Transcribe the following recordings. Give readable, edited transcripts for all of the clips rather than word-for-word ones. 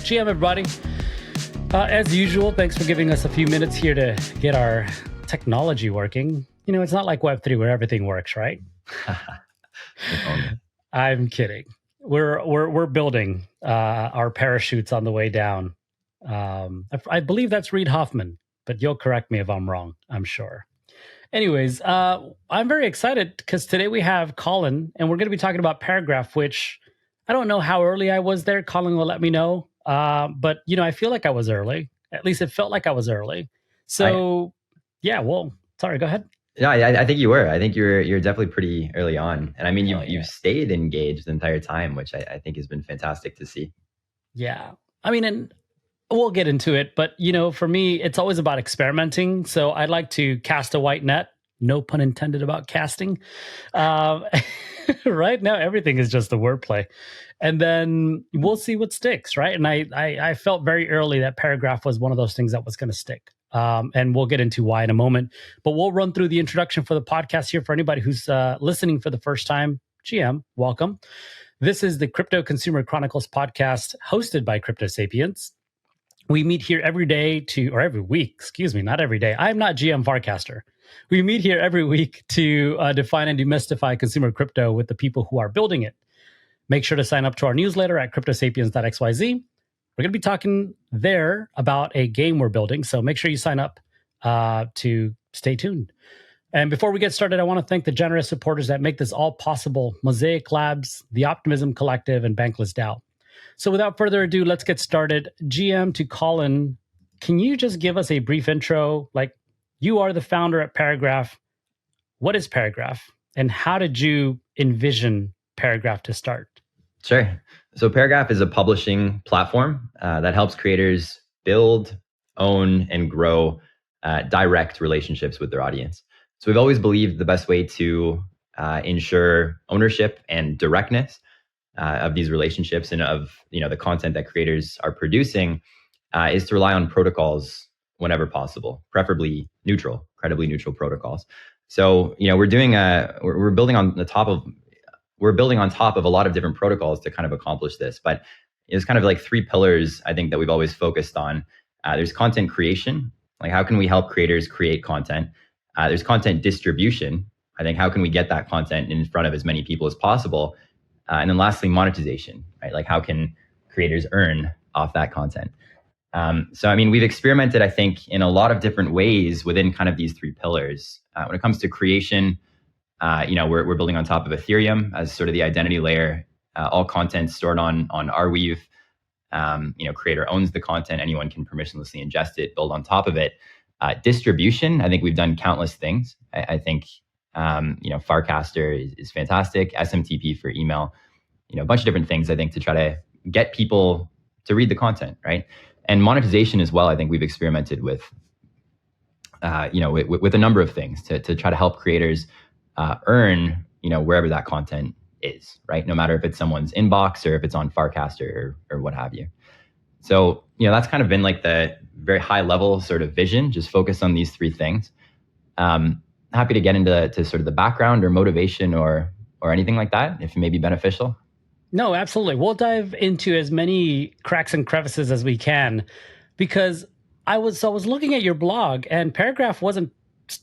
GM, everybody. As usual, thanks for giving us a few minutes here to get our technology working. You know, it's not like Web3 where everything works, right? I'm kidding. We're building our parachutes on the way down. I believe that's Reid Hoffman, but you'll correct me if I'm wrong, I'm sure. Anyways, I'm very excited because today we have Colin, and we're going to be talking about Paragraph, which I don't know how early I was there. Colin will let me know. But, you know, I feel like I was early. At least it felt like I was early. So, sorry, go ahead. No, I think you were. I think you're definitely pretty early on. And I mean, you've stayed engaged the entire time, which I think has been fantastic to see. Yeah. I mean, and we'll get into it. But, you know, for me, it's always about experimenting. So I'd like to cast a white net. No pun intended about casting. Right now, everything is just a wordplay. And then we'll see what sticks, right? And I felt very early that Paragraph was one of those things that was going to stick. And we'll get into why in a moment. But we'll run through the introduction for the podcast here for anybody who's listening for the first time. GM, welcome. This is the Crypto Consumer Chronicles podcast hosted by Crypto Sapiens. We meet here every week, not every day. I'm not GM Farcaster. We meet here every week to define and demystify consumer crypto with the people who are building it. Make sure to sign up to our newsletter at cryptosapiens.xyz. We're going to be talking there about a game we're building, so make sure you sign up to stay tuned. And before we get started, I want to thank the generous supporters that make this all possible: Mosaic Labs, the Optimism Collective, and Bankless DAO. So without further ado, let's get started. GM to Colin, can you just give us a brief intro? Like, you are the founder at Paragraph. What is Paragraph? And how did you envision Paragraph to start? Sure. So Paragraph is a publishing platform that helps creators build, own, and grow direct relationships with their audience. So we've always believed the best way to ensure ownership and directness of these relationships and of the content that creators are producing is to rely on protocols whenever possible, preferably credibly neutral protocols. So we're building on top of a lot of different protocols to kind of accomplish this. But it's kind of like three pillars I think that we've always focused on. There's content creation, like how can we help creators create content? There's content distribution. I think how can we get that content in front of as many people as possible? And then lastly, monetization, right? Like how can creators earn off that content? So, I mean, we've experimented, I think, in a lot of different ways within kind of these three pillars. When it comes to creation, we're building on top of Ethereum as sort of the identity layer. All content stored on Arweave. Creator owns the content. Anyone can permissionlessly ingest it, build on top of it. Distribution, I think we've done countless things. I think Farcaster is fantastic. SMTP for email, a bunch of different things, I think, to try to get people to read the content, right? And monetization as well, I think we've experimented with, with a number of things to try to help creators earn, wherever that content is, right? No matter if it's someone's inbox or if it's on Farcaster or what have you. So, that's kind of been like the very high level sort of vision, just focus on these three things. Happy to get into sort of the background or motivation or anything like that, if it may be beneficial. No, absolutely. We'll dive into as many cracks and crevices as we can, because I was looking at your blog, and Paragraph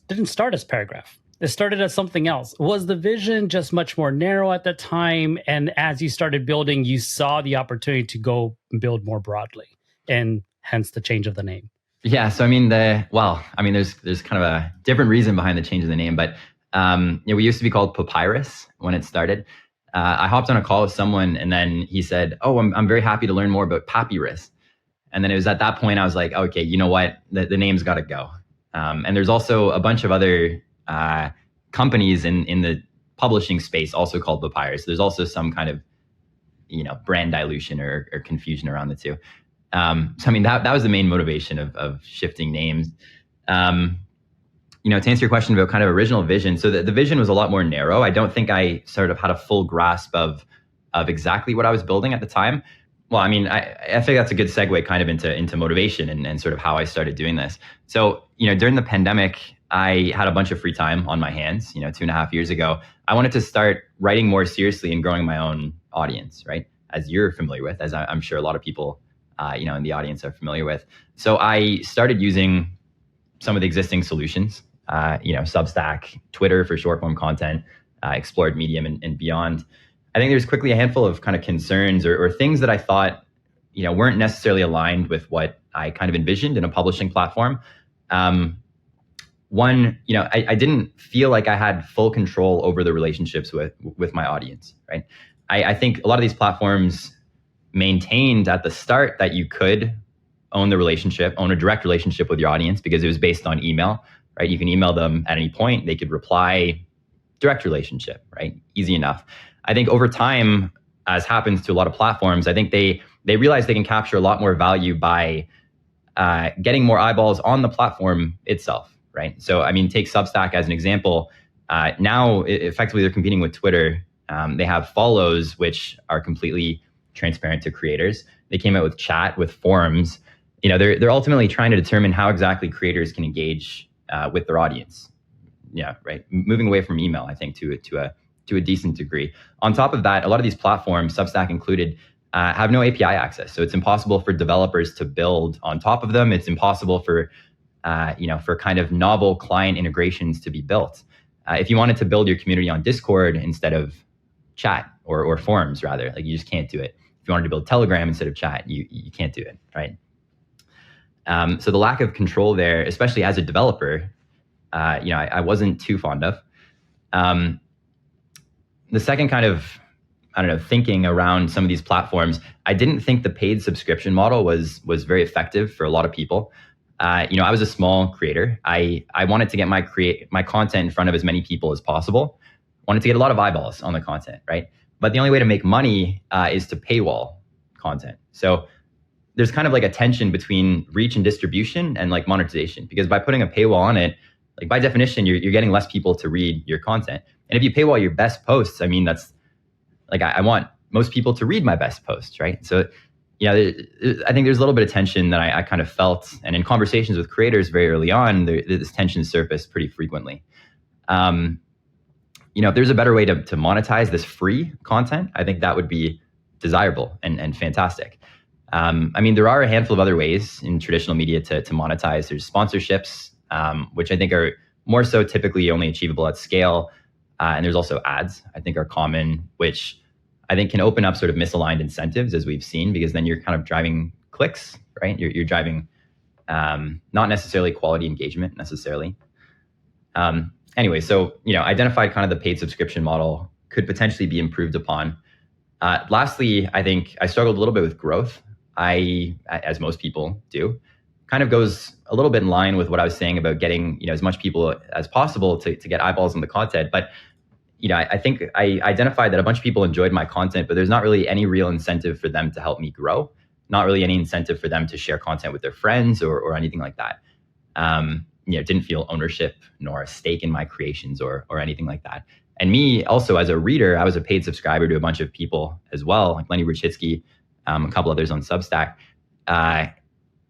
didn't start as Paragraph. It started as something else. Was the vision just much more narrow at the time? And as you started building, you saw the opportunity to go build more broadly, and hence the change of the name. Yeah. So, I mean, there's kind of a different reason behind the change of the name, but we used to be called Papyrus when it started. I hopped on a call with someone, and then he said, "Oh, I'm very happy to learn more about Papyrus." And then it was at that point I was like, "Okay, you know what? The name's got to go." And there's also a bunch of other companies in the publishing space also called Papyrus. There's also some kind of brand dilution or confusion around the two. So I mean that was the main motivation of shifting names. To answer your question about kind of original vision, so the vision was a lot more narrow. I don't think I sort of had a full grasp of exactly what I was building at the time. Well, I mean, I think that's a good segue kind of into motivation and sort of how I started doing this. So, during the pandemic, I had a bunch of free time on my hands, 2.5 years ago. I wanted to start writing more seriously and growing my own audience, right? As you're familiar with, as I'm sure a lot of people in the audience are familiar with. So I started using some of the existing solutions, Substack, Twitter for short form content, explored Medium and beyond. I think there's quickly a handful of kind of concerns or things that I thought, weren't necessarily aligned with what I kind of envisioned in a publishing platform. One, I didn't feel like I had full control over the relationships with my audience, right? I think a lot of these platforms maintained at the start that you could own a direct relationship with your audience because it was based on email, right? You can email them at any point, they could reply, direct relationship, right? Easy enough. I think over time, as happens to a lot of platforms, I think they realize they can capture a lot more value by getting more eyeballs on the platform itself, right? So, take Substack as an example. Now, effectively, they're competing with Twitter. They have follows, which are completely transparent to creators. They came out with chat, with forums. They're ultimately trying to determine how exactly creators can engage with their audience. Yeah, right. Moving away from email, I think, to a decent degree. On top of that, a lot of these platforms, Substack included, have no API access. So it's impossible for developers to build on top of them. It's impossible for kind of novel client integrations to be built. If you wanted to build your community on Discord instead of chat or forums, rather, like you just can't do it. If you wanted to build Telegram instead of chat, you can't do it, right? So the lack of control there, especially as a developer, I wasn't too fond of. The second kind of, thinking around some of these platforms, I didn't think the paid subscription model was very effective for a lot of people. I was a small creator. I wanted to get my content in front of as many people as possible. Wanted to get a lot of eyeballs on the content, right? But the only way to make money is to paywall content. So there's kind of like a tension between reach and distribution and like monetization, because by putting a paywall on it, like by definition, you're getting less people to read your content. And if you paywall your best posts, that's like, I want most people to read my best posts, right? So, I think there's a little bit of tension that I kind of felt. And in conversations with creators very early on, this tension surfaced pretty frequently. If there's a better way to monetize this free content, I think that would be desirable and fantastic. There are a handful of other ways in traditional media to monetize. There's sponsorships, which I think are more so typically only achievable at scale. And there's also ads, I think, are common, which I think can open up sort of misaligned incentives, as we've seen, because then you're kind of driving clicks, right? You're driving not necessarily quality engagement necessarily. Anyway, so, identified kind of the paid subscription model could potentially be improved upon. Lastly, I think I struggled a little bit with growth. As most people do, kind of goes a little bit in line with what I was saying about getting, as much people as possible to get eyeballs on the content. But, I think I identified that a bunch of people enjoyed my content, but there's not really any real incentive for them to help me grow. Not really any incentive for them to share content with their friends or anything like that. Didn't feel ownership nor a stake in my creations or anything like that. And me also as a reader, I was a paid subscriber to a bunch of people as well, like Lenny Brachitsky, a couple others on Substack. I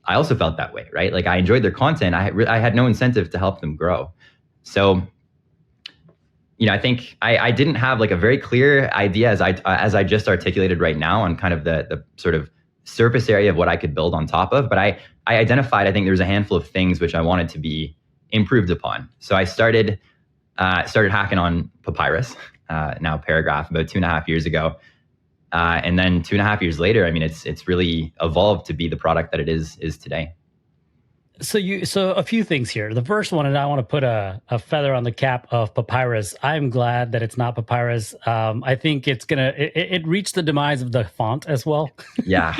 also felt that way, right? Like I enjoyed their content. I had no incentive to help them grow. So, I think I didn't have like a very clear idea as I just articulated right now on kind of the sort of surface area of what I could build on top of. But I identified, I think there's a handful of things which I wanted to be improved upon. So I started hacking on Papyrus, now Paragraph, about 2.5 years ago. And then 2.5 years later, it's really evolved to be the product that it is today. So a few things here. The first one, and I want to put a feather on the cap of Papyrus. I'm glad that it's not Papyrus. I think it reached the demise of the font as well. Yeah.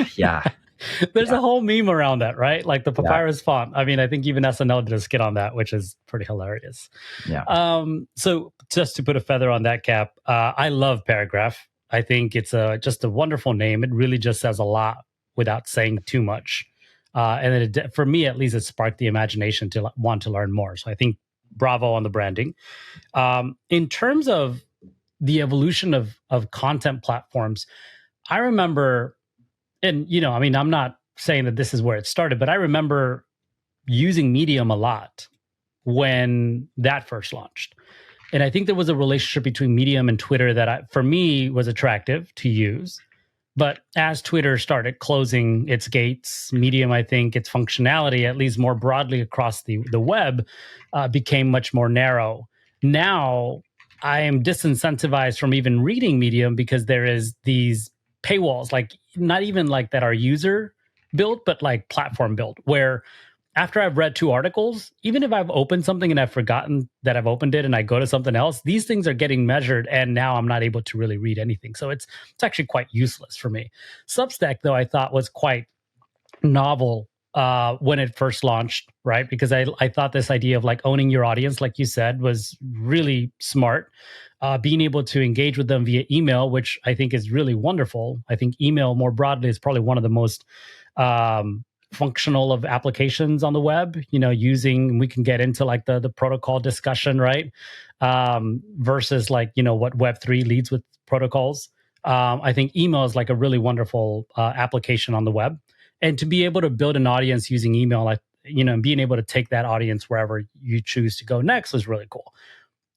There's a whole meme around that, right? Like the Papyrus font. I think even SNL did a skit on that, which is pretty hilarious. Yeah. So just to put a feather on that cap, I love Paragraph. I think it's just a wonderful name. It really just says a lot without saying too much. And for me, at least, it sparked the imagination to want to learn more. So I think bravo on the branding. In terms of the evolution of content platforms, I remember, and I'm not saying that this is where it started, but I remember using Medium a lot when that first launched. And I think there was a relationship between Medium and Twitter that for me was attractive to use. But as Twitter started closing its gates, Medium, I think its functionality, at least more broadly across the web, became much more narrow. Now I am disincentivized from even reading Medium because there is these paywalls, like not even like that are user built, but like platform built, where after I've read 2 articles, even if I've opened something and I've forgotten that I've opened it and I go to something else, these things are getting measured and now I'm not able to really read anything. So it's actually quite useless for me. Substack, though, I thought was quite novel when it first launched, right? Because I thought this idea of like owning your audience, like you said, was really smart. Being able to engage with them via email, which I think is really wonderful. I think email more broadly is probably one of the most functional of applications on the web, using, we can get into like the protocol discussion, right? Versus like, what Web3 leads with protocols. I think email is like a really wonderful application on the web. And to be able to build an audience using email, like, and being able to take that audience wherever you choose to go next was really cool.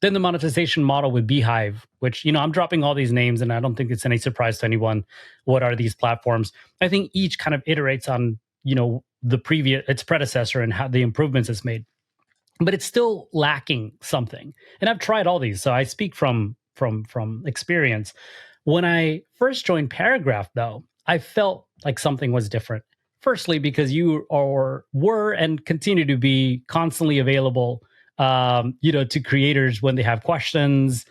Then the monetization model with Beehive, which, I'm dropping all these names and I don't think it's any surprise to anyone. What are these platforms? I think each kind of iterates on, its predecessor and how the improvements it's made, but it's still lacking something. And I've tried all these, so I speak from experience. When I first joined Paragraph, though, I felt like something was different. Firstly, because you were and continue to be constantly available, to creators when they have questions,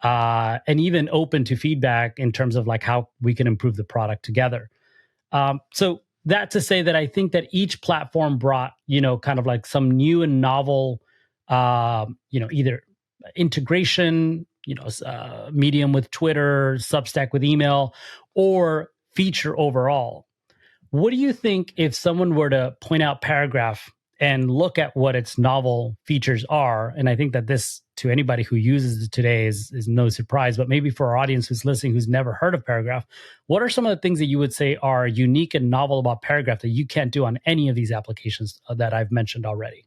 and even open to feedback in terms of like how we can improve the product together. So that to say that I think that each platform brought, kind of like some new and novel, either integration, Medium with Twitter, Substack with email, or feature overall. What do you think if someone were to point out Paragraph and look at what its novel features are? And I think that this, to anybody who uses it today, is no surprise, but maybe for our audience who's listening, who's never heard of Paragraph, what are some of the things that you would say are unique and novel about Paragraph that you can't do on any of these applications that I've mentioned already?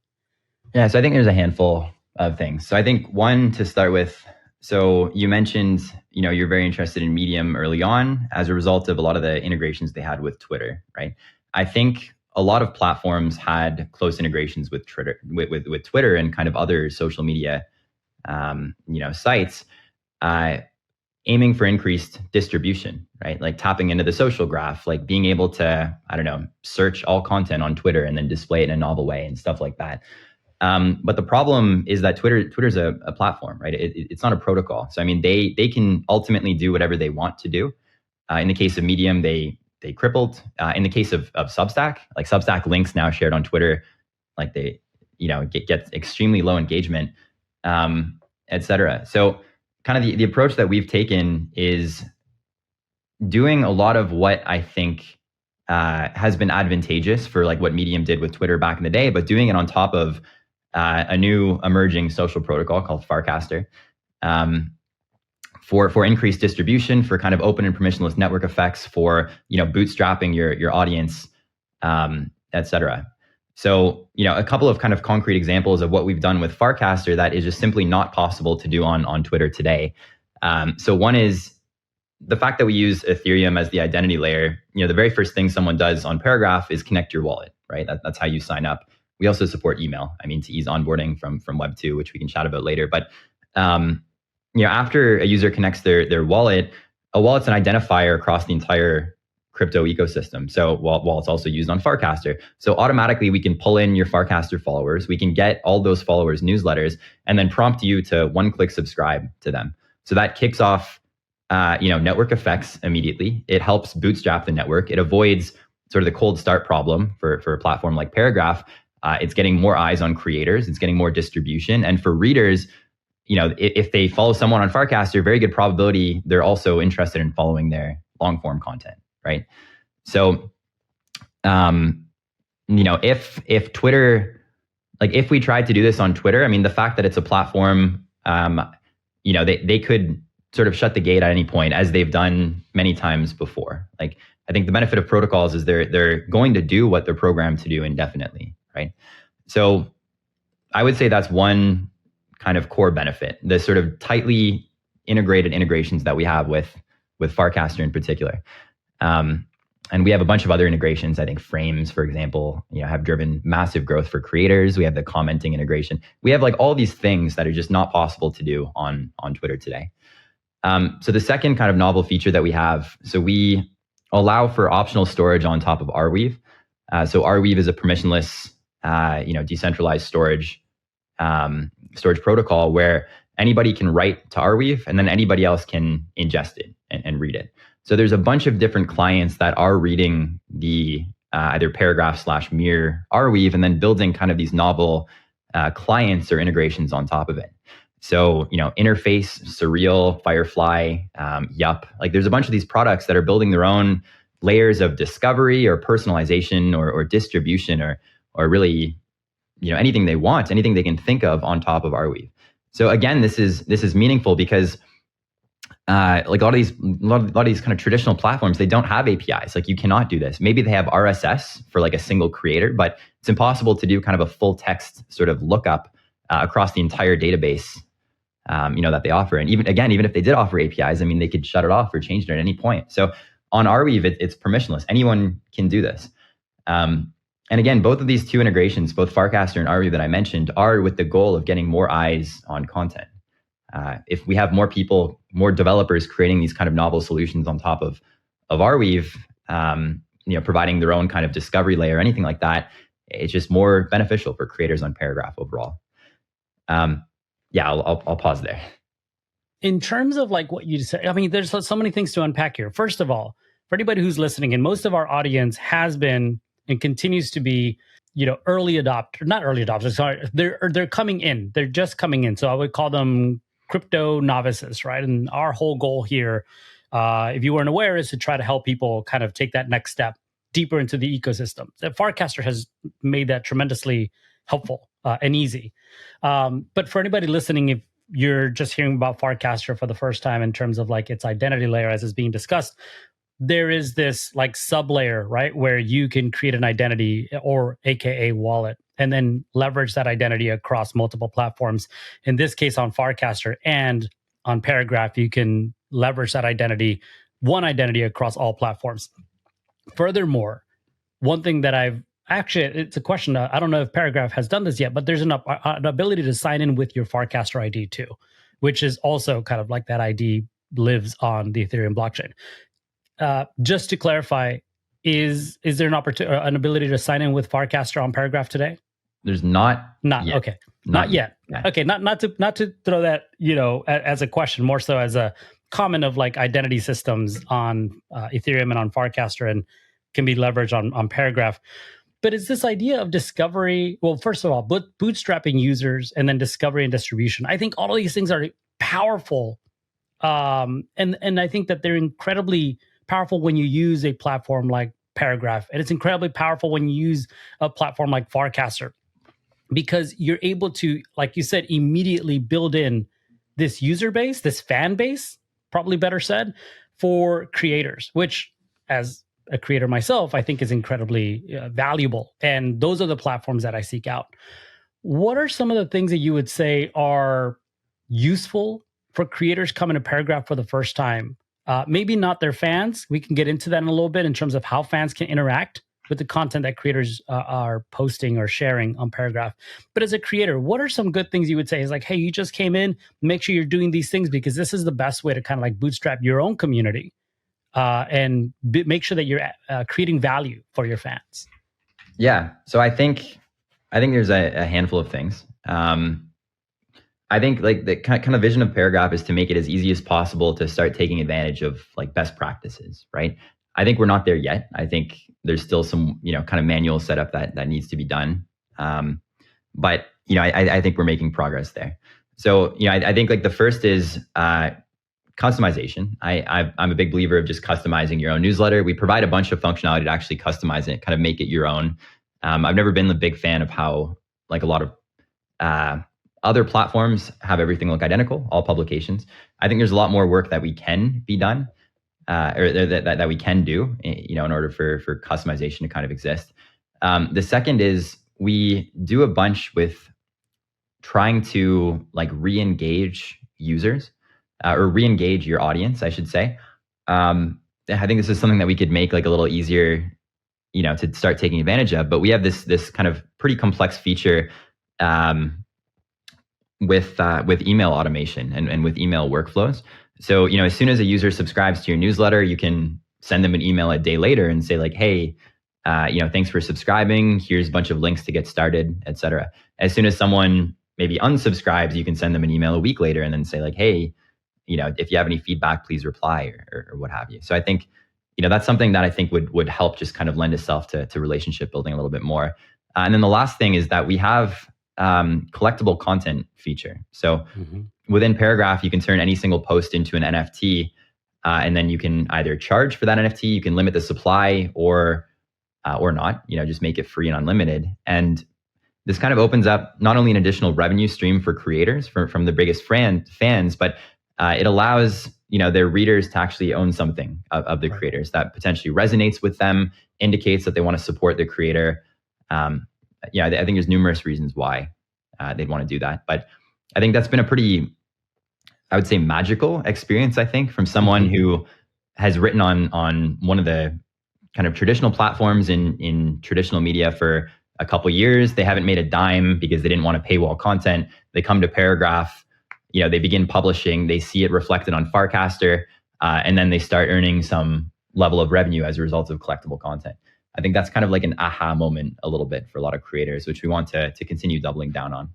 Yeah, so I think there's a handful of things. So I think one, to start with, so you mentioned, you're very interested in Medium early on as a result of a lot of the integrations they had with Twitter, right? I think a lot of platforms had close integrations with Twitter, with Twitter and kind of other social media, sites, aiming for increased distribution, right? Like tapping into the social graph, like being able to, search all content on Twitter and then display it in a novel way and stuff like that. But the problem is that Twitter's a platform, right? It's not a protocol. So, they can ultimately do whatever they want to do. In the case of Medium, they crippled. In the case of Substack, like Substack links now shared on Twitter, like they, get extremely low engagement, et cetera. So kind of the approach that we've taken is doing a lot of what I think has been advantageous for like what Medium did with Twitter back in the day, but doing it on top of a new emerging social protocol called Farcaster, for increased distribution, for kind of open and permissionless network effects, for bootstrapping your audience, et cetera. So a couple of kind of concrete examples of what we've done with Farcaster that is just simply not possible to do on Twitter today. So one is the fact that we use Ethereum as the identity layer. The very first thing someone does on Paragraph is connect your wallet, right? That's how you sign up. We also support email, to ease onboarding from Web 2, which we can chat about later. But after a user connects their wallet, a wallet's an identifier across the entire crypto ecosystem. So wallet's also used on Farcaster. So automatically we can pull in your Farcaster followers. We can get all those followers' newsletters and then prompt you to one-click subscribe to them. So that kicks off network effects immediately. It helps bootstrap the network. It avoids sort of the cold start problem for a platform like Paragraph. It's getting more eyes on creators. It's getting more distribution. And for readers, if they follow someone on Farcaster, very good probability they're also interested in following their long form content, right? So, if Twitter, like if we tried to do this on Twitter, the fact that it's a platform, they could sort of shut the gate at any point, as they've done many times before. Like, I think the benefit of protocols is they're going to do what they're programmed to do indefinitely, right? So I would say that's one kind of core benefit, the sort of tightly integrated integrations that we have with Farcaster in particular. And we have a bunch of other integrations. I think frames, for example, have driven massive growth for creators. We have the commenting integration. We have like all these things that are just not possible to do on Twitter today. So the second kind of novel feature that we have, so we allow for optional storage on top of Arweave. So Arweave is a permissionless, decentralized storage protocol where anybody can write to Arweave and then anybody else can ingest it and read it. So there's a bunch of different clients that are reading the either paragraph/mirror Arweave and then building kind of these novel clients or integrations on top of it. So, Interface, Surreal, Firefly, Yup, like there's a bunch of these products that are building their own layers of discovery or personalization or distribution or really, anything they want, anything they can think of on top of Arweave. So again, this is meaningful because like a lot of these kind of traditional platforms, they don't have APIs. Like you cannot do this. Maybe they have RSS for like a single creator, but it's impossible to do kind of a full text sort of lookup across the entire database, that they offer. And even if they did offer APIs, I mean, they could shut it off or change it at any point. So on Arweave, it's permissionless. Anyone can do this. And again, both of these two integrations, both Farcaster and Arweave that I mentioned, are with the goal of getting more eyes on content. If we have more people, more developers creating these kind of novel solutions on top of Arweave, providing their own kind of discovery layer, anything like that, it's just more beneficial for creators on Paragraph overall. I'll pause there. In terms of like what you said, I mean, there's so many things to unpack here. First of all, for anybody who's listening, and most of our audience has been and continues to be, not early adopters. Sorry, they're coming in. They're just coming in. So I would call them crypto novices, right? And our whole goal here, if you weren't aware, is to try to help people kind of take that next step deeper into the ecosystem. Farcaster has made that tremendously helpful and easy. But for anybody listening, if you're just hearing about Farcaster for the first time in terms of like its identity layer as is being discussed, there is this like sub layer, right, where you can create an identity or AKA wallet and then leverage that identity across multiple platforms. In this case, on Farcaster and on Paragraph, you can leverage that one identity across all platforms. Furthermore, one thing that it's a question, I don't know if Paragraph has done this yet, but there's an ability to sign in with your Farcaster ID too, which is also kind of like that ID lives on the Ethereum blockchain. Just to clarify, is there an ability to sign in with Farcaster on Paragraph today? There's not yet. Okay. Not yet. Yeah. Okay. Not to throw that, as a question, more so as a comment of like identity systems on Ethereum and on Farcaster and can be leveraged on Paragraph. But it's this idea of discovery. Well, first of all, bootstrapping users and then discovery and distribution. I think all of these things are powerful. And I think that they're incredibly powerful when you use a platform like Paragraph. And it's incredibly powerful when you use a platform like Farcaster, because you're able to, like you said, immediately build in this user base, this fan base, probably better said, for creators, which as a creator myself, I think is incredibly valuable. And those are the platforms that I seek out. What are some of the things that you would say are useful for creators coming to Paragraph for the first time? Maybe not their fans. We can get into that in a little bit in terms of how fans can interact with the content that creators are posting or sharing on Paragraph. But as a creator, what are some good things you would say is like, hey, you just came in, make sure you're doing these things because this is the best way to kind of like bootstrap your own community and make sure that you're creating value for your fans? Yeah. So I think there's a handful of things. I think like the kind of vision of Paragraph is to make it as easy as possible to start taking advantage of like best practices, right? I think we're not there yet. I think there's still some, kind of manual setup that needs to be done. But I think we're making progress there. So, I think like the first is customization. I'm a big believer of just customizing your own newsletter. We provide a bunch of functionality to actually customize it, kind of make it your own. I've never been a big fan of how like a lot of other platforms have everything look identical, all publications. I think there's a lot more work that we can be done, or that we can do, in order for customization to kind of exist. The second is we do a bunch with trying to like re-engage users, or re-engage your audience, I should say. I think this is something that we could make like a little easier, to start taking advantage of. But we have this kind of pretty complex feature with email automation and with email workflows. So, as soon as a user subscribes to your newsletter, you can send them an email a day later and say like, hey, thanks for subscribing. Here's a bunch of links to get started, etc. As soon as someone maybe unsubscribes, you can send them an email a week later and then say like, hey, if you have any feedback, please reply or what have you. So I think, that's something that I think would help just kind of lend itself to relationship building a little bit more. And then the last thing is that we have collectible content feature. So within Paragraph, you can turn any single post into an NFT, and then you can either charge for that NFT, you can limit the supply, or not, just make it free and unlimited. And this kind of opens up not only an additional revenue stream for creators from the biggest fans, but it allows their readers to actually own something of the creators that potentially resonates with them, indicates that they want to support the creator. I think there's numerous reasons why they'd want to do that. But I think that's been a pretty, I would say, magical experience, I think, from someone who has written on one of the kind of traditional platforms in traditional media for a couple years. They haven't made a dime because they didn't want to paywall content. They come to Paragraph, they begin publishing, they see it reflected on Farcaster, and then they start earning some level of revenue as a result of collectible content. I think that's kind of like an aha moment a little bit for a lot of creators, which we want to continue doubling down on.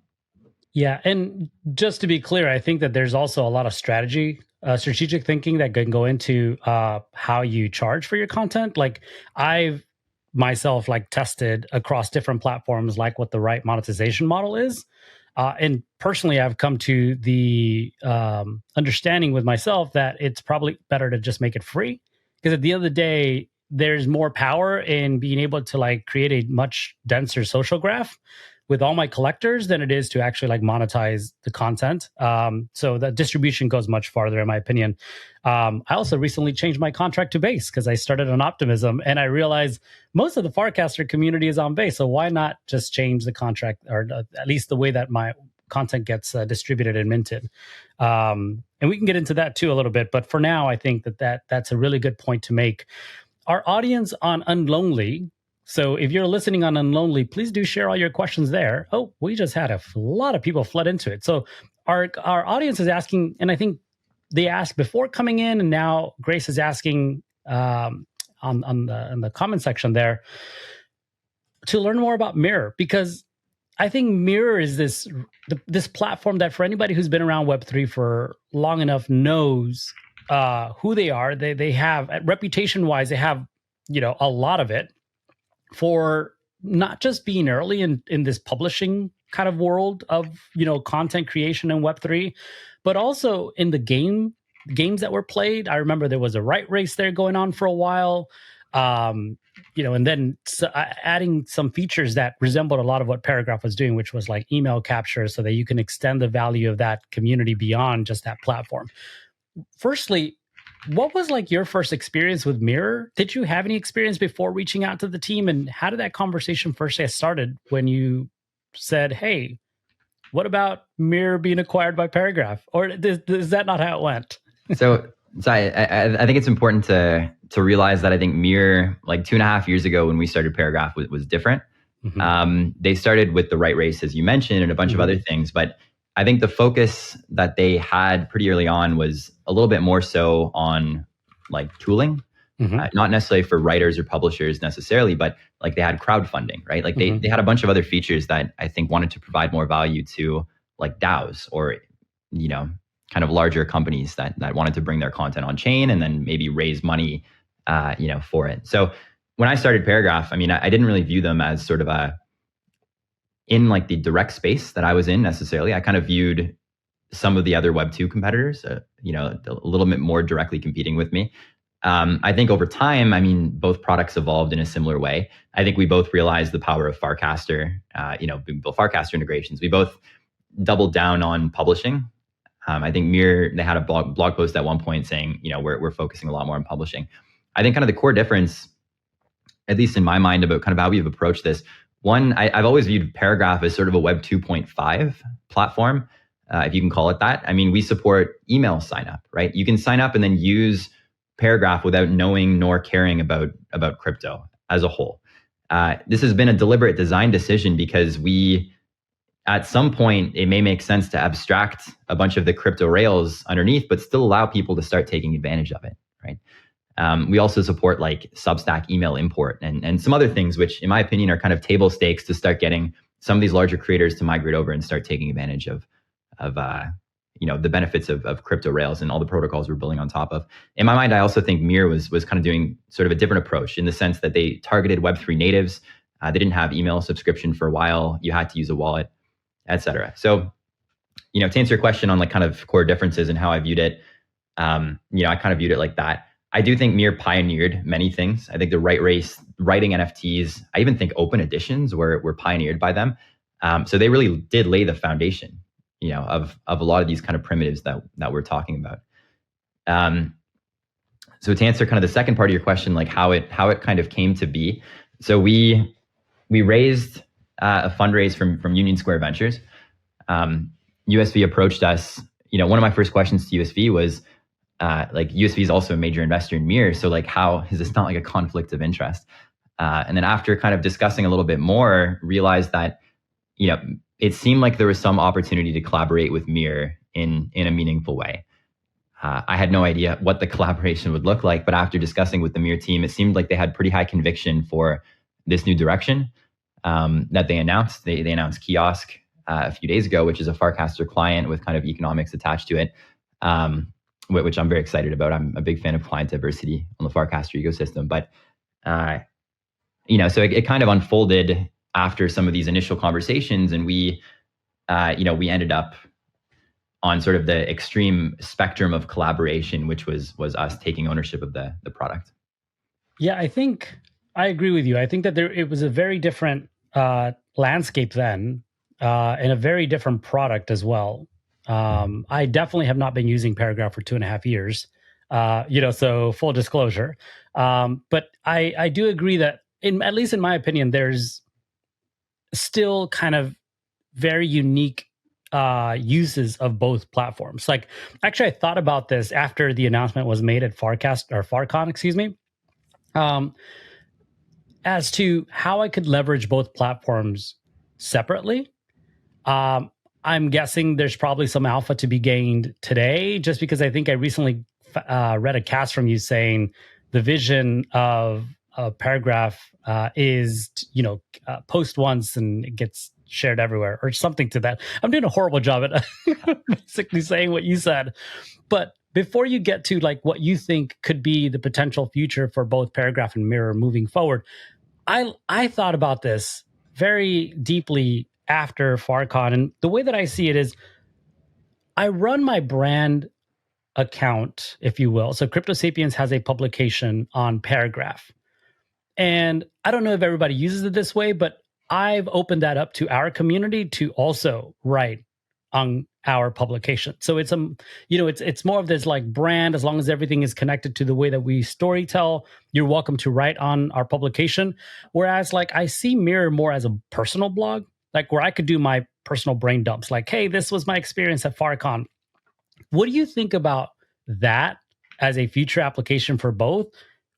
Yeah. And just to be clear, I think that there's also a lot of strategic thinking that can go into how you charge for your content. Like I've myself tested across different platforms, like what the right monetization model is. And personally, I've come to the understanding with myself that it's probably better to just make it free, because at the end of the day, there's more power in being able to create a much denser social graph with all my collectors than it is to actually monetize the content. So the distribution goes much farther, in my opinion. I also recently changed my contract to base because I started on Optimism, and I realized most of the Farcaster community is on base. So why not just change the contract, or at least the way that my content gets distributed and minted? And we can get into that too a little bit. But for now, I think that's a really good point to make. Our audience on Unlonely. So if you're listening on Unlonely, please do share all your questions there. Oh, we just had a lot of people flood into it. So our audience is asking, and I think they asked before coming in, and now Grace is asking on the comment section there to learn more about Mirror, because I think Mirror is this platform that for anybody who's been around Web3 for long enough knows who they are. They have, reputation-wise, they have a lot of it, for not just being early in this publishing kind of world of content creation in Web3, but also in the games that were played. I remember there was a right race there going on for a while, and then adding some features that resembled a lot of what Paragraph was doing, which was like email capture, so that you can extend the value of that community beyond just that platform. Firstly, what was your first experience with Mirror? Did you have any experience before reaching out to the team? And how did that conversation first get started when you said, hey, what about Mirror being acquired by Paragraph? Or is that not how it went? So I think it's important to realize that I think Mirror, 2.5 years ago when we started Paragraph, was different. They started with the right race, as you mentioned, and a bunch of other things. But I think the focus that they had pretty early on was a little bit more so on tooling, not necessarily for writers or publishers necessarily, but they had crowdfunding, right? They had a bunch of other features that I think wanted to provide more value to DAOs, or kind of larger companies that wanted to bring their content on chain and then maybe raise money for it. So when I started Paragraph, I didn't really view them as sort of in the direct space that I was in necessarily. I kind of viewed some of the other Web2 competitors, a little bit more directly competing with me. I think over time, both products evolved in a similar way. I think we both realized the power of Farcaster, we built Farcaster integrations. We both doubled down on publishing. I think Mirror, they had a blog post at one point saying, we're focusing a lot more on publishing. I think kind of the core difference, at least in my mind, about kind of how we've approached this. One, I've always viewed Paragraph as sort of a Web 2.5 platform, if you can call it that. We support email sign up, right? You can sign up and then use Paragraph without knowing nor caring about crypto as a whole. This has been a deliberate design decision because at some point, it may make sense to abstract a bunch of the crypto rails underneath, but still allow people to start taking advantage of it, right? We also support like Substack email import and some other things, which in my opinion are kind of table stakes to start getting some of these larger creators to migrate over and start taking advantage of the benefits of crypto rails and all the protocols we're building on top of. In my mind, I also think Mir was kind of doing sort of a different approach in the sense that they targeted Web3 natives. They didn't have email subscription for a while. You had to use a wallet, etc. So, to answer your question on like kind of core differences and how I viewed it, I kind of viewed it like that. I do think Mir pioneered many things. I think the writing NFTs, I even think open editions were pioneered by them. So they really did lay the foundation, of a lot of these kind of primitives that we're talking about. So to answer kind of the second part of your question, like how it kind of came to be. So we raised a fundraise from Union Square Ventures. USV approached us. One of my first questions to USV was, USV is also a major investor in Mir. So like, how is this not like a conflict of interest? And then after kind of discussing a little bit more, realized that, it seemed like there was some opportunity to collaborate with Mir in a meaningful way. I had no idea what the collaboration would look like, but after discussing with the Mir team, it seemed like they had pretty high conviction for this new direction that they announced. They announced Kiosk a few days ago, which is a Farcaster client with kind of economics attached to it, which I'm very excited about. I'm a big fan of client diversity on the Farcaster ecosystem. But, so it kind of unfolded after some of these initial conversations, and we ended up on sort of the extreme spectrum of collaboration, which was us taking ownership of the product. Yeah, I think I agree with you. I think that it was a very different landscape then, and a very different product as well. I definitely have not been using Paragraph for 2.5 years, so full disclosure. But I do agree that, at least in my opinion, there's still kind of very unique uses of both platforms. Like, actually, I thought about this after the announcement was made at Farcon, as to how I could leverage both platforms separately. I'm guessing there's probably some alpha to be gained today, just because I think I recently read a cast from you saying the vision of a Paragraph is, post once and it gets shared everywhere or something to that. I'm doing a horrible job at basically saying what you said. But before you get to like what you think could be the potential future for both Paragraph and Mirror moving forward, I thought about this very deeply after Farcon. And the way that I see it is I run my brand account, if you will. So Crypto Sapiens has a publication on Paragraph. And I don't know if everybody uses it this way, but I've opened that up to our community to also write on our publication. So it's it's more of this like brand. As long as everything is connected to the way that we storytell, you're welcome to write on our publication. Whereas like I see Mirror more as a personal blog, like where I could do my personal brain dumps. Like, hey, this was my experience at Farcon. What do you think about that as a future application for both?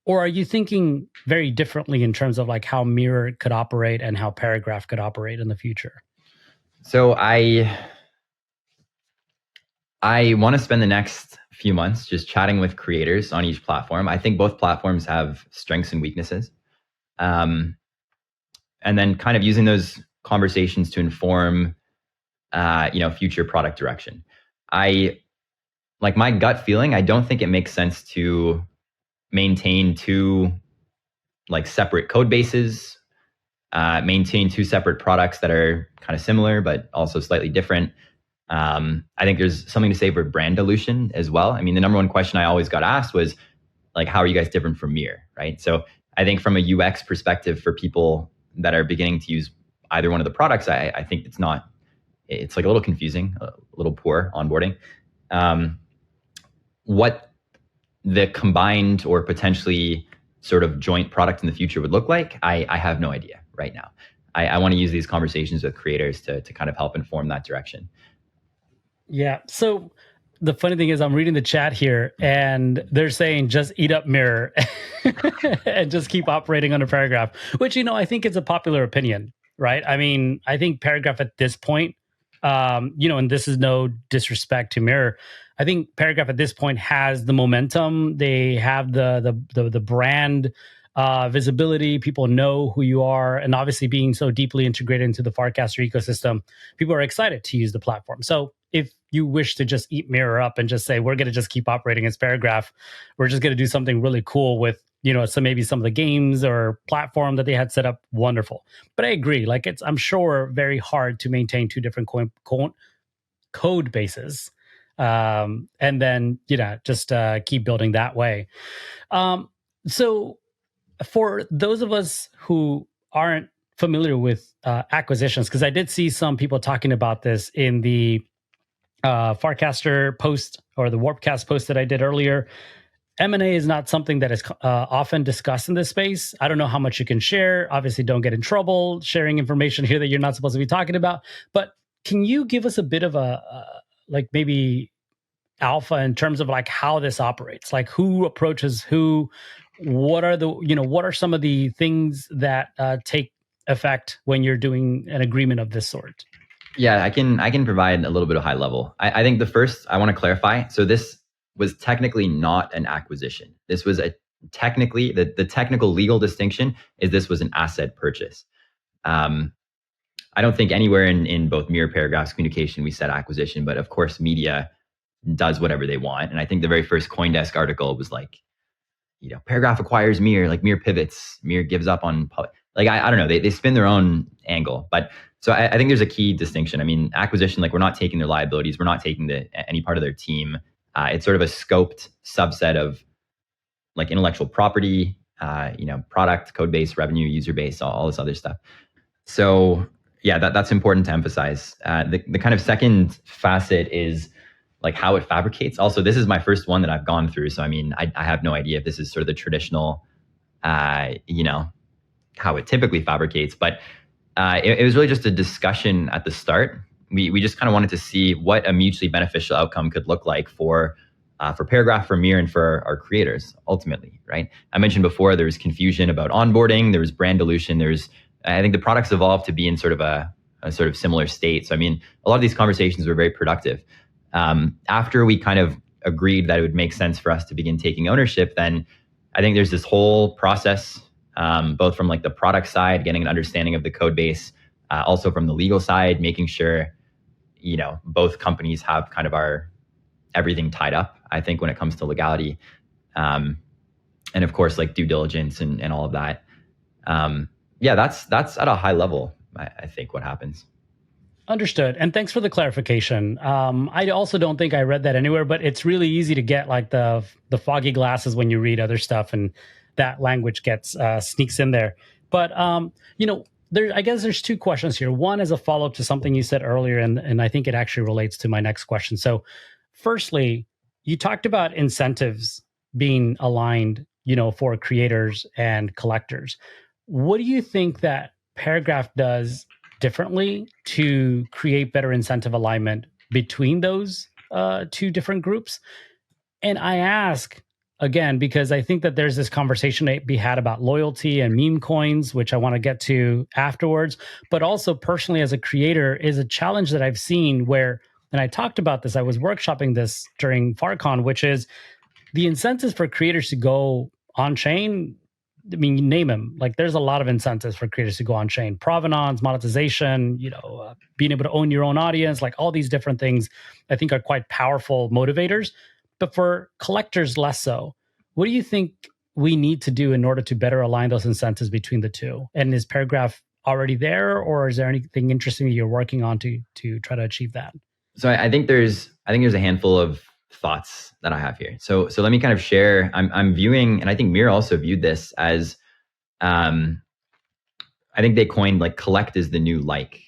Or are you thinking very differently in terms of like how Mirror could operate and how Paragraph could operate in the future? So I want to spend the next few months just chatting with creators on each platform. I think both platforms have strengths and weaknesses. And then kind of using those conversations to inform, future product direction. My gut feeling, I don't think it makes sense to maintain two like separate code bases, maintain two separate products that are kind of similar, but also slightly different. I think there's something to say for brand dilution as well. I mean, the number one question I always got asked was like, how are you guys different from Mir, right? So I think from a UX perspective for people that are beginning to use either one of the products, I think it's like a little confusing, a little poor onboarding. What the combined or potentially sort of joint product in the future would look like, I have no idea right now. I want to use these conversations with creators to kind of help inform that direction. Yeah. So the funny thing is I'm reading the chat here and they're saying just eat up Mirror and just keep operating under Paragraph, which, I think is a popular opinion, right? I mean, I think Paragraph at this point, and this is no disrespect to Mirror, I think Paragraph at this point has the momentum. They have the brand visibility. People know who you are, and obviously being so deeply integrated into the Farcaster ecosystem, people are excited to use the platform. So if you wish to just eat Mirror up and just say we're going to just keep operating as Paragraph, we're just going to do something really cool with maybe some of the games or platform that they had set up, wonderful. But I agree, like I'm sure very hard to maintain two different code bases, and then just keep building that way. So for those of us who aren't familiar with acquisitions, because I did see some people talking about this in the Farcaster post or the Warpcast post that I did earlier. M&A is not something that is often discussed in this space. I don't know how much you can share. Obviously, don't get in trouble sharing information here that you're not supposed to be talking about. But can you give us a bit of a maybe alpha in terms of like how this operates? Like who approaches who? What are some of the things that take effect when you're doing an agreement of this sort? Yeah, I can provide a little bit of high level. I think the first I want to clarify. So this was technically not an acquisition. This was technically the technical legal distinction is this was an asset purchase. I don't think anywhere in both Mirror Paragraph's communication we said acquisition, but of course media does whatever they want. And I think the very first CoinDesk article was like, Paragraph acquires Mirror, like Mirror pivots, Mirror gives up on like I don't know, they spin their own angle. But so I think there's a key distinction. I mean, acquisition, like we're not taking their liabilities, we're not taking any part of their team. It's sort of a scoped subset of like intellectual property, product, code base, revenue, user base, all this other stuff. So yeah, that's important to emphasize. The kind of second facet is like how it fabricates. Also, this is my first one that I've gone through. So I mean, I have no idea if this is sort of the traditional, how it typically fabricates. But it was really just a discussion at the start. We just kind of wanted to see what a mutually beneficial outcome could look like for Paragraph, for Mirror, and for our creators ultimately, right? I mentioned before there was confusion about onboarding, there was brand dilution, I think the products evolved to be in sort of a sort of similar state. So I mean, a lot of these conversations were very productive. After we kind of agreed that it would make sense for us to begin taking ownership, then I think there's this whole process, both from like the product side, getting an understanding of the code base, also from the legal side, making sure, both companies have kind of everything tied up, I think, when it comes to legality. And of course, like due diligence and all of that. Yeah, that's at a high level, I think, what happens. Understood. And thanks for the clarification. I also don't think I read that anywhere, but it's really easy to get like the foggy glasses when you read other stuff, and that language gets sneaks in there. But I guess there's two questions here. One is a follow-up to something you said earlier, and I think it actually relates to my next question. So firstly, you talked about incentives being aligned, for creators and collectors. What do you think that Paragraph does differently to create better incentive alignment between those two different groups? And I ask again because I think that there's this conversation to be had about loyalty and meme coins, which I want to get to afterwards. But also personally as a creator is a challenge that I've seen where, and I talked about this, I was workshopping this during FarCon, which is the incentives for creators to go on chain. I mean, you name them. Like, there's a lot of incentives for creators to go on chain. Provenance, monetization, being able to own your own audience, like all these different things, I think are quite powerful motivators. But for collectors, less so. What do you think we need to do in order to better align those incentives between the two? And is Paragraph already there, or is there anything interesting that you're working on to try to achieve that? So I think there's a handful of thoughts that I have here. So let me kind of share. I'm viewing, and I think Mirror also viewed this as, I think they coined like collect is the new like,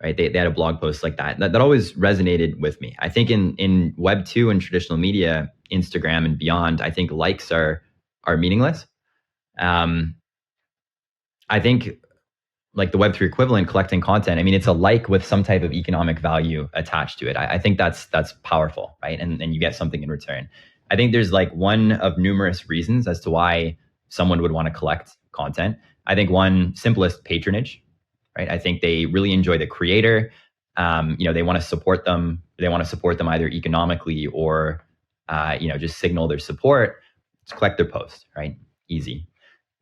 right? They had a blog post like that. That always resonated with me. I think in Web 2 and traditional media, Instagram and beyond, I think likes are meaningless. I think like the Web3 equivalent, collecting content, I mean, it's a like with some type of economic value attached to it. I think that's powerful, right? And you get something in return. I think there's like one of numerous reasons as to why someone would want to collect content. I think one, simplest, patronage, right? I think they really enjoy the creator. They want to support them. They want to support them either economically or, just signal their support to collect their post, right? Easy.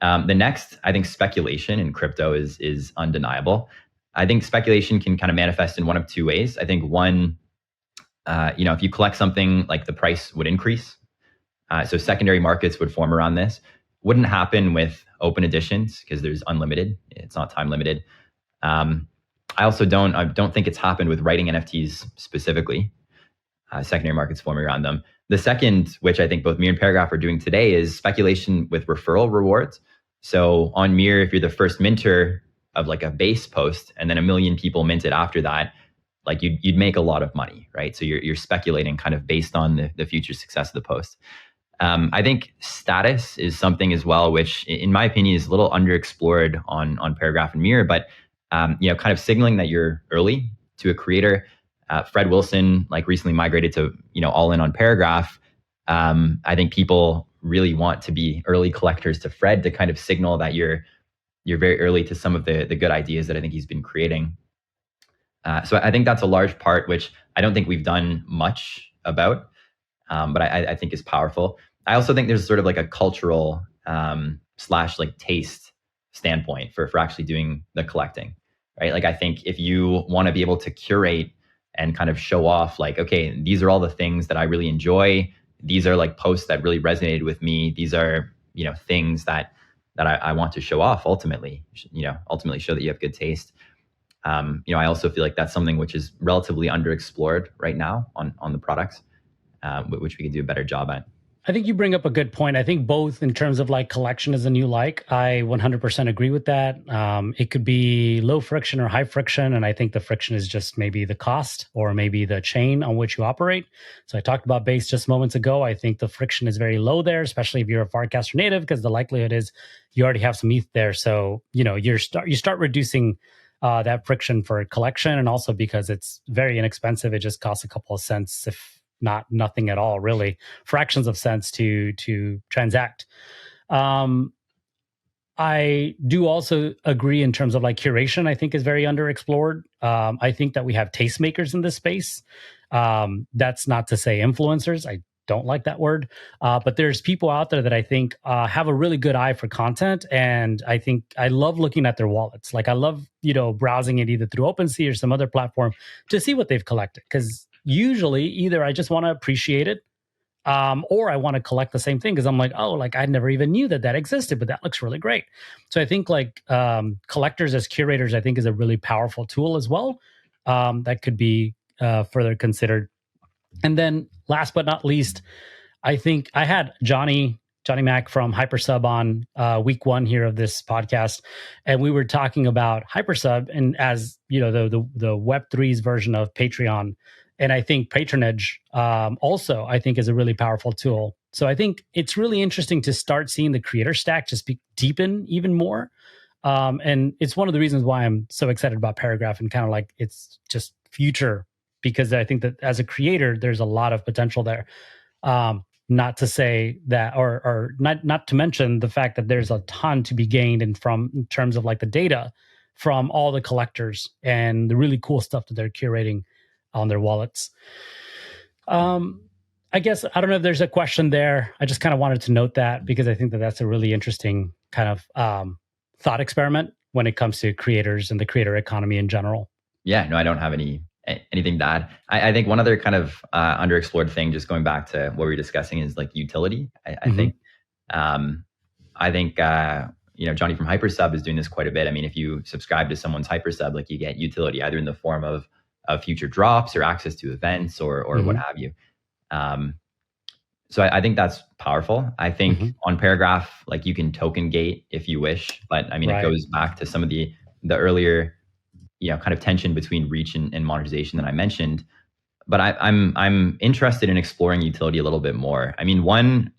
The next, I think speculation in crypto is undeniable. I think speculation can kind of manifest in one of two ways. I think one, if you collect something, like the price would increase. So secondary markets would form around this. Wouldn't happen with open editions because there's unlimited. It's not time limited. I also don't think it's happened with writing NFTs specifically. Secondary markets forming around them. The second, which I think both Mir and Paragraph are doing today, is speculation with referral rewards. So on Mir, if you're the first minter of like a base post and then 1 million people mint it after that, like you'd make a lot of money, right? So you're speculating kind of based on the future success of the post. I think status is something as well, which in my opinion is a little underexplored on Paragraph and Mir, but kind of signaling that you're early to a creator. Fred Wilson like recently migrated to all in on Paragraph. I think people really want to be early collectors to Fred to kind of signal that you're very early to some of the good ideas that I think he's been creating. So I think that's a large part, which I don't think we've done much about, but I think is powerful. I also think there's sort of like a cultural / like taste standpoint for actually doing the collecting, right? Like I think if you want to be able to curate and kind of show off like, okay, these are all the things that I really enjoy. These are like posts that really resonated with me. These are, things that I want to show off ultimately show that you have good taste. I also feel like that's something which is relatively underexplored right now on the products, which we can do a better job at. I think you bring up a good point. I think both in terms of like collection as a new like, I 100% agree with that. It could be low friction or high friction. And I think the friction is just maybe the cost or maybe the chain on which you operate. So I talked about base just moments ago. I think the friction is very low there, especially if you're a Farcaster native, because the likelihood is you already have some ETH there. So, you start reducing that friction for collection. And also because it's very inexpensive, it just costs a couple of cents, if not nothing at all, really, fractions of cents to transact. I do also agree in terms of like curation, I think is very underexplored. I think that we have tastemakers in this space. That's not to say influencers. I don't like that word. But there's people out there that I think have a really good eye for content. And I think I love looking at their wallets. Like I love, browsing it either through OpenSea or some other platform to see what they've collected. Because usually either I just want to appreciate it or I want to collect the same thing because I'm like, oh, like I never even knew that existed, but that looks really great. So I think like collectors as curators, I think is a really powerful tool as well that could be further considered. And then last but not least, I think I had Johnny Mac from Hypersub on week 1 here of this podcast, and we were talking about Hypersub and as the Web3's version of Patreon. And I think patronage also, I think, is a really powerful tool. So I think it's really interesting to start seeing the creator stack just deepen even more. And it's one of the reasons why I'm so excited about Paragraph and kind of like it's just future, because I think that as a creator, there's a lot of potential there. Not to say that, or not to mention the fact that there's a ton to be gained in terms of like the data from all the collectors and the really cool stuff that they're curating on their wallets. I guess, I don't know if there's a question there. I just kind of wanted to note that because I think that that's a really interesting kind of thought experiment when it comes to creators and the creator economy in general. Yeah, no, I don't have anything to add. I think one other kind of underexplored thing, just going back to what we were discussing, is like utility. I think Johnny from Hypersub is doing this quite a bit. I mean, if you subscribe to someone's Hypersub, like you get utility either in the form of future drops or access to events or what have you. So I think that's powerful. I think on Paragraph, like you can token gate if you wish, but I mean, It goes back to some of the earlier, kind of tension between reach and monetization that I mentioned. But I'm interested in exploring utility a little bit more. I mean, one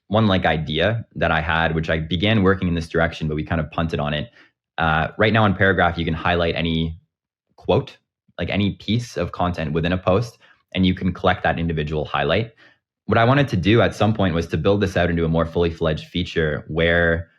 like idea that I had, which I began working in this direction, but we kind of punted on it, Right now on Paragraph, you can highlight any quote, like any piece of content within a post, and you can collect that individual highlight. What I wanted to do at some point was to build this out into a more fully fledged feature where,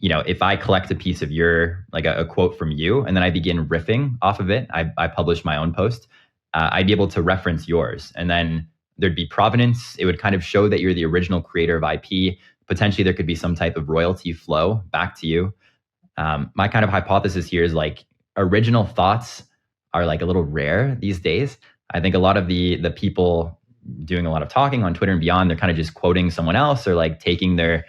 if I collect a piece of your, like a quote from you, and then I begin riffing off of it, I publish my own post, I'd be able to reference yours. And then there'd be provenance. It would kind of show that you're the original creator of IP. Potentially there could be some type of royalty flow back to you. My kind of hypothesis here is like original thoughts are like a little rare these days. I think a lot of the people doing a lot of talking on Twitter and beyond, they're kind of just quoting someone else or like taking their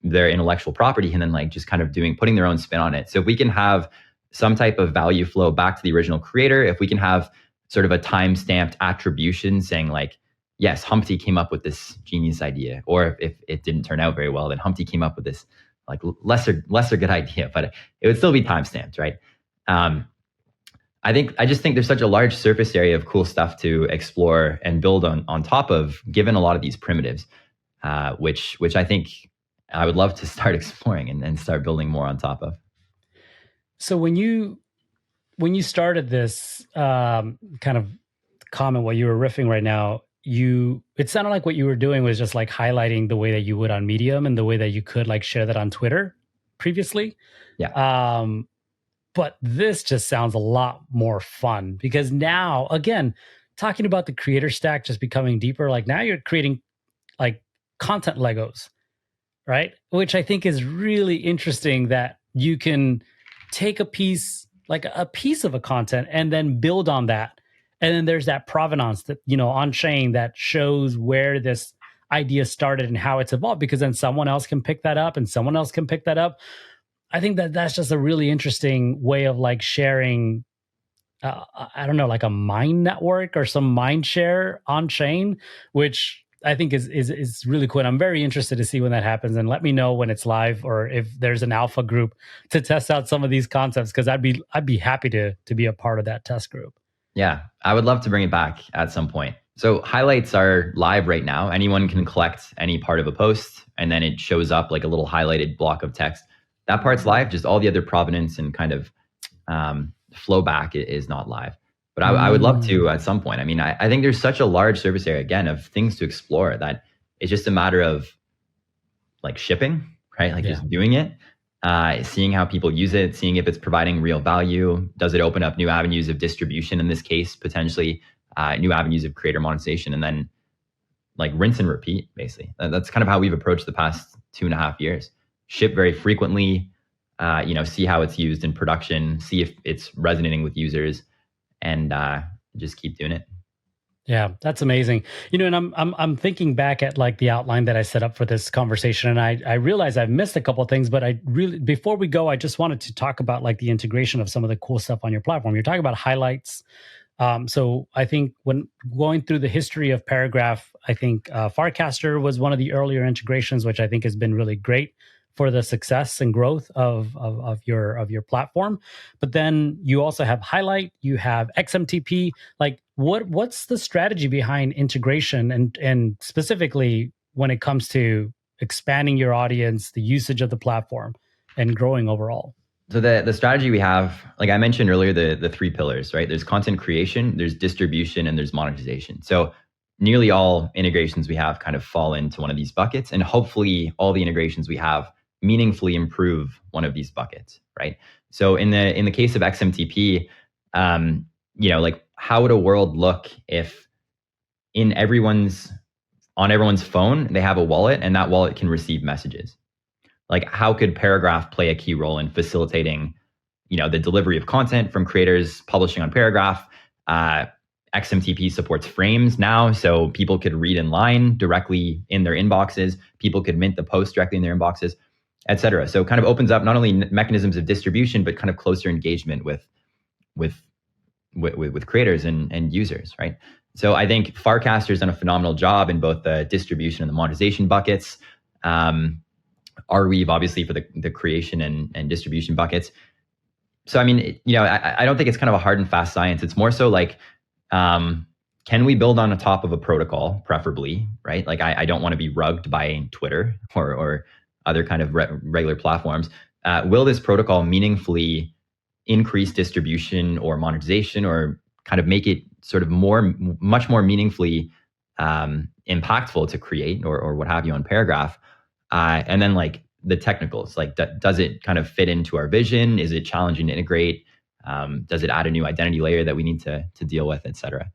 intellectual property and then like just kind of putting their own spin on it. So if we can have some type of value flow back to the original creator, if we can have sort of a time-stamped attribution saying like, yes, Humpty came up with this genius idea, or if it didn't turn out very well, then Humpty came up with this like lesser good idea, but it would still be time-stamped, right? I just think there's such a large surface area of cool stuff to explore and build on top of, given a lot of these primitives, which I think I would love to start exploring and start building more on top of. So when you started this kind of comment, what you were riffing right now, it sounded like what you were doing was just like highlighting the way that you would on Medium and the way that you could like share that on Twitter previously. Yeah. But this just sounds a lot more fun because now, again, talking about the creator stack just becoming deeper, like now you're creating like content Legos, right? Which I think is really interesting that you can take a piece of a content and then build on that. And then there's that provenance that, on chain that shows where this idea started and how it's evolved, because then someone else can pick that up and someone else can pick that up. I think that's just a really interesting way of like sharing, I don't know, like a mind network or some mind share on chain, which I think is really cool. And I'm very interested to see when that happens, and let me know when it's live or if there's an alpha group to test out some of these concepts, because I'd be happy to be a part of that test group. Yeah, I would love to bring it back at some point. So highlights are live right now. Anyone can collect any part of a post, and then it shows up like a little highlighted block of text. That part's live. Just all the other provenance and kind of flow back is not live. But I would love to at some point. I mean, I think there's such a large surface area, again, of things to explore that it's just a matter of like shipping, right? Like just doing it, seeing how people use it, seeing if it's providing real value. Does it open up new avenues of distribution, in this case, potentially new avenues of creator monetization, and then like rinse and repeat, basically. That's kind of how we've approached the past 2.5 years. Ship very frequently, see how it's used in production, see if it's resonating with users, and just keep doing it. Yeah, that's amazing. And I'm thinking back at like the outline that I set up for this conversation, and I realize I've missed a couple of things, but before we go, I just wanted to talk about like the integration of some of the cool stuff on your platform. You're talking about highlights. So I think when going through the history of Paragraph, I think Farcaster was one of the earlier integrations, which I think has been really great for the success and growth of your platform. But then you also have Highlight, you have XMTP. Like what's the strategy behind integration and specifically when it comes to expanding your audience, the usage of the platform, and growing overall? So the strategy we have, like I mentioned earlier, the 3 pillars, right? There's content creation, there's distribution, and there's monetization. So nearly all integrations we have kind of fall into one of these buckets, and hopefully all the integrations we have meaningfully improve one of these buckets, right? So in the case of XMTP, like how would a world look if on everyone's phone they have a wallet, and that wallet can receive messages? Like how could Paragraph play a key role in facilitating, the delivery of content from creators publishing on Paragraph? XMTP supports frames now, so people could read in line directly in their inboxes. People could mint the post directly in their inboxes, et cetera. So it kind of opens up not only mechanisms of distribution, but kind of closer engagement with creators and users, right? So I think Farcaster's done a phenomenal job in both the distribution and the monetization buckets. Arweave, obviously, for the creation and distribution buckets. So, I mean, I don't think it's kind of a hard and fast science. It's more so like, can we build on the top of a protocol, preferably, right? Like, I don't want to be rugged by Twitter or other kind of regular platforms. will this protocol meaningfully increase distribution or monetization, or kind of make it sort of much more meaningfully impactful to create or what have you on Paragraph? And then like the technicals, like does it kind of fit into our vision? Is it challenging to integrate? Does it add a new identity layer that we need to deal with, et cetera?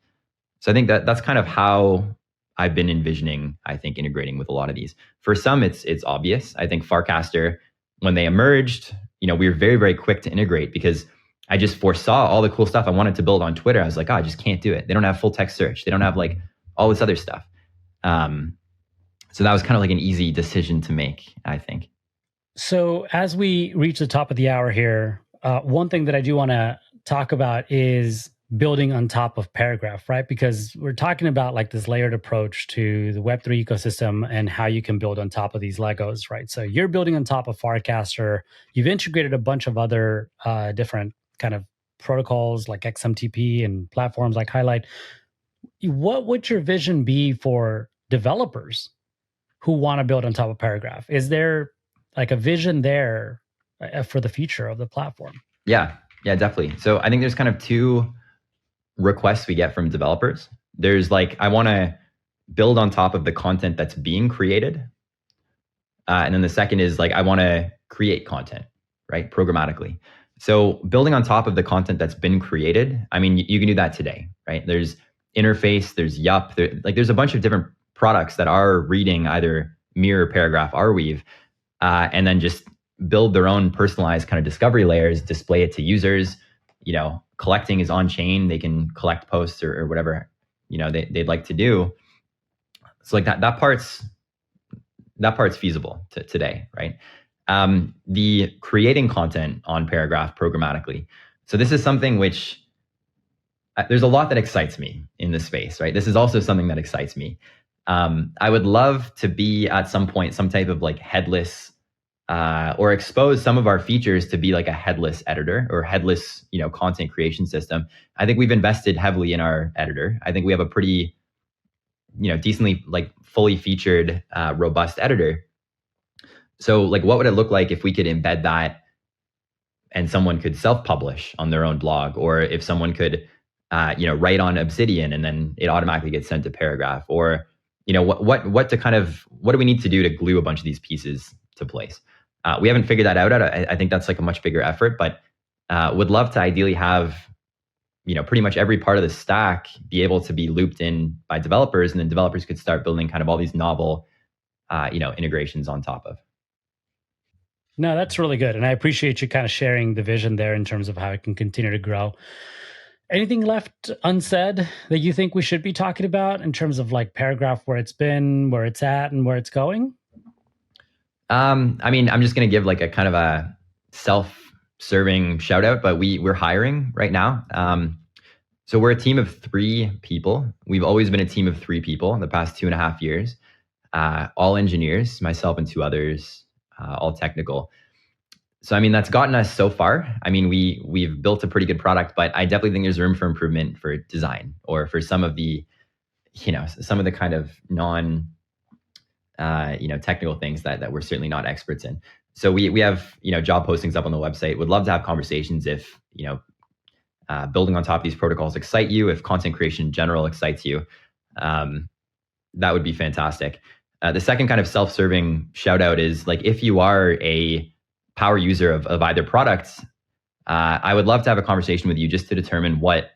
So I think that's kind of how I've been envisioning, I think, integrating with a lot of these. For some, it's obvious. I think Farcaster, when they emerged, we were very, very quick to integrate because I just foresaw all the cool stuff I wanted to build on Twitter. I was like, I just can't do it. They don't have full text search. They don't have like all this other stuff. So that was kind of like an easy decision to make, I think. So as we reach the top of the hour here, one thing that I do want to talk about is building on top of Paragraph, right? Because we're talking about like this layered approach to the Web3 ecosystem and how you can build on top of these Legos, right? So you're building on top of Farcaster. You've integrated a bunch of other different kind of protocols like XMTP and platforms like Highlight. What would your vision be for developers who want to build on top of Paragraph? Is there like a vision there for the future of the platform? Yeah, definitely. So I think there's kind of two requests we get from developers. There's like, I want to build on top of the content that's being created. And then the second is like, I want to create content, right? Programmatically. So building on top of the content that's been created, I mean, you can do that today, right? There's Interface, there's Yup, there's a bunch of different products that are reading either Mirror, Paragraph, Arweave, and then just build their own personalized kind of discovery layers, display it to users. Collecting is on chain. They can collect posts or whatever, they'd like to do. So like that part's feasible today, right? The creating content on Paragraph programmatically. So this is something which there's a lot that excites me in this space, right? This is also something that excites me. I would love to be at some point some type of like headless or expose some of our features to be like a headless editor or headless, content creation system. I think we've invested heavily in our editor. I think we have a pretty, decently like fully featured, robust editor. So like, what would it look like if we could embed that and someone could self-publish on their own blog, or if someone could, write on Obsidian and then it automatically gets sent to Paragraph, or, what do we need to do to glue a bunch of these pieces to place? We haven't figured that out. I think that's like a much bigger effort, but would love to ideally have, pretty much every part of the stack be able to be looped in by developers, and then developers could start building kind of all these novel, integrations on top of. No, that's really good. And I appreciate you kind of sharing the vision there in terms of how it can continue to grow. Anything left unsaid that you think we should be talking about in terms of like Paragraph, where it's been, where it's at, and where it's going? I mean, I'm just going to give like a kind of a self-serving shout out, but we're hiring right now. So we're a team of 3 people. We've always been a team of 3 people in the past 2.5 years, all engineers, myself and 2 others, all technical. So, I mean, that's gotten us so far. I mean, we've built a pretty good product, but I definitely think there's room for improvement for design or for some of the, some of the kind of technical things that we're certainly not experts in. So we have, job postings up on the website. Would love to have conversations if, building on top of these protocols excite you, if content creation in general excites you. That would be fantastic. The second kind of self-serving shout out is like, if you are a power user of either products, I would love to have a conversation with you just to determine what,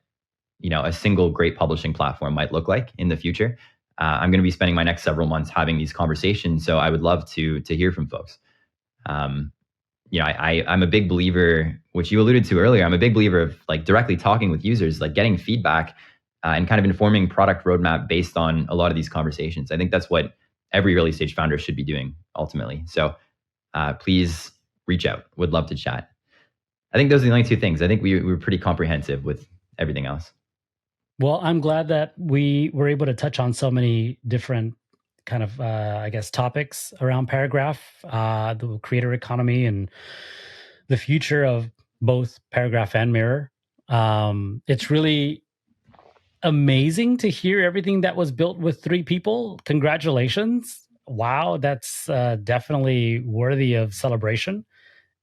a single great publishing platform might look like in the future. I'm going to be spending my next several months having these conversations, so I would love to hear from folks. I'm a big believer, which you alluded to earlier. I'm a big believer of like directly talking with users, like getting feedback and kind of informing product roadmap based on a lot of these conversations. I think that's what every early stage founder should be doing ultimately. So please reach out. Would love to chat. I think those are the only 2 things. I think we were pretty comprehensive with everything else. Well, I'm glad that we were able to touch on so many different kind of, topics around Paragraph, the creator economy, and the future of both Paragraph and Mirror. It's really amazing to hear everything that was built with 3 people. Congratulations. Wow, that's definitely worthy of celebration.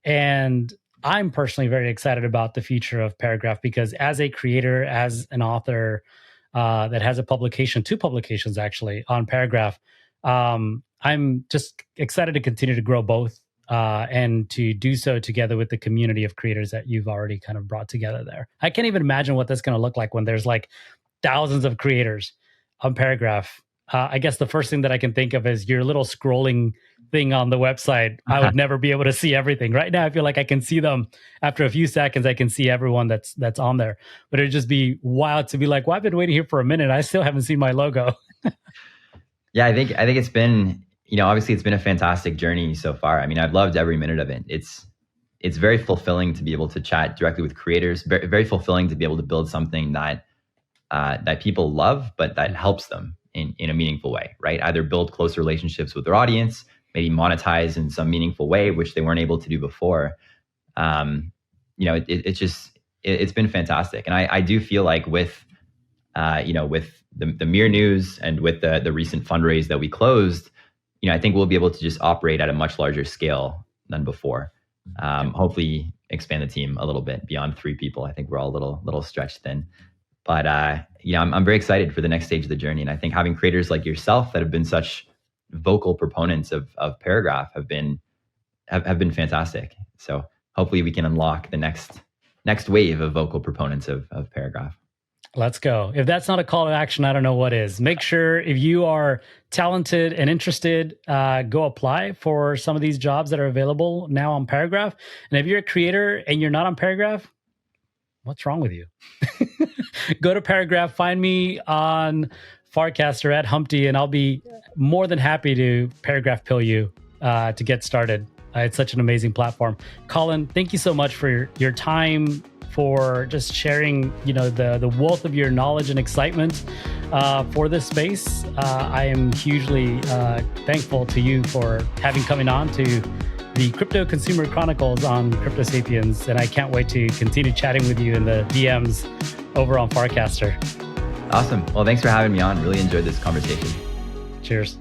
And I'm personally very excited about the future of Paragraph because as a creator, as an author that has a publication, 2 publications actually on Paragraph, I'm just excited to continue to grow both and to do so together with the community of creators that you've already kind of brought together there. I can't even imagine what that's going to look like when there's like thousands of creators on Paragraph. I guess the first thing that I can think of is your little scrolling thing on the website. I would never be able to see everything. Right now, I feel like I can see them after a few seconds. I can see everyone that's on there, but it'd just be wild to be like, well, I've been waiting here for a minute. I still haven't seen my logo. Yeah, I think it's been, obviously it's been a fantastic journey so far. I mean, I've loved every minute of it. It's very fulfilling to be able to chat directly with creators. Very, very fulfilling to be able to build something that people love, but that helps them in a meaningful way, right? Either build close relationships with their audience, maybe monetize in some meaningful way, which they weren't able to do before. It's been fantastic. And I do feel like with the Mir news and with the recent fundraise that we closed, I think we'll be able to just operate at a much larger scale than before. Hopefully expand the team a little bit beyond 3 people. I think we're all a little stretched thin. But I'm very excited for the next stage of the journey. And I think having creators like yourself that have been such vocal proponents of Paragraph have been fantastic. So hopefully we can unlock the next wave of vocal proponents of Paragraph. Let's go. If that's not a call to action, I don't know what is. Make sure if you are talented and interested, go apply for some of these jobs that are available now on Paragraph. And if you're a creator and you're not on Paragraph, what's wrong with you? Go to Paragraph, find me on Farcaster at Humpty, and I'll be more than happy to Paragraph pill you to get started. It's such an amazing platform. Colin, thank you so much for your time, for just sharing, the wealth of your knowledge and excitement for this space. I am hugely thankful to you for having coming on to the Crypto Consumer Chronicles on Crypto Sapiens, and I can't wait to continue chatting with you in the DMs over on Farcaster. Awesome. Well, thanks for having me on. Really enjoyed this conversation. Cheers.